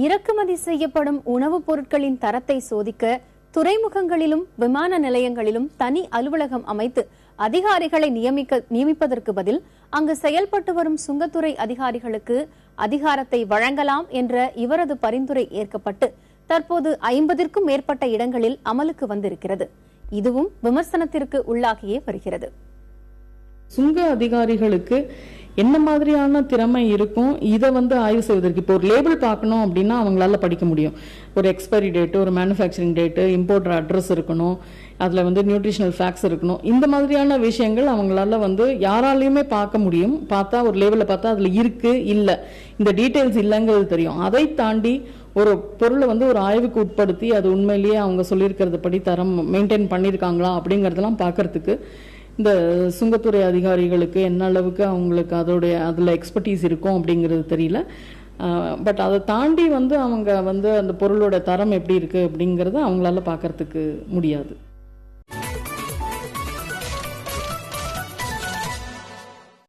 இறக்குமதி செய்யப்படும் உணவுப் பொருட்களின் தரத்தை சோதிக்க துறைமுகங்களிலும் விமான நிலையங்களிலும் தனி அலுவலகம் அமைத்து அதிகாரிகளை நியமிப்பதற்கு பதில் அங்கு செயல்பட்டு வரும் சுங்கத்துறை அதிகாரிகளுக்கு அதிகாரத்தை வழங்கலாம் என்ற இவரது பரிந்துரை ஏற்கப்பட்டு தற்போது 50க்கும் மேற்பட்ட இடங்களில் அமலுக்கு வந்திருக்கிறது. இதுவும் விமர்சனத்திற்கு உள்ளாகியே வருகிறது. சுங்க அதிகாரிகளுக்கு என்ன மாதிரியான திறமை இருக்கும் இதை ஆய்வு செய்வதற்கு இப்போ ஒரு லேபிள் பார்க்கணும் அப்படின்னா அவங்களால படிக்க முடியும். ஒரு எக்ஸ்பைரி டேட்டு, ஒரு மேனுஃபேக்சரிங் டேட்டு, இம்போர்ட்டர் அட்ரஸ் இருக்கணும், அதில் நியூட்ரிஷனல் ஃபேக்ட்ஸ் இருக்கணும். இந்த மாதிரியான விஷயங்கள் அவங்களால யாராலையுமே பார்க்க முடியும். பார்த்தா ஒரு லேபிளை பார்த்தா அதில் இருக்கு இல்லை, இந்த டீட்டெயில்ஸ் இல்லைங்கிறது தெரியும். அதை தாண்டி ஒரு பொருளை ஒரு ஆய்வுக்கு உட்படுத்தி அது உண்மையிலேயே அவங்க சொல்லியிருக்கிறது படி தரம் மெயின்டைன் பண்ணியிருக்காங்களா அப்படிங்கிறதெல்லாம் பார்க்கறதுக்கு இந்த சுங்கத்துறை அதிகாரிகளுக்கு என்ன அளவுக்கு அவங்களுக்கு அதில் எக்ஸ்பர்டீஸ் இருக்கும் அப்படிங்கிறது தெரியல. பட் அதை தாண்டி அவங்க அந்த பொருளோட தரம் எப்படி இருக்குது அப்படிங்கிறத அவங்களால பார்க்கறதுக்கு முடியாது.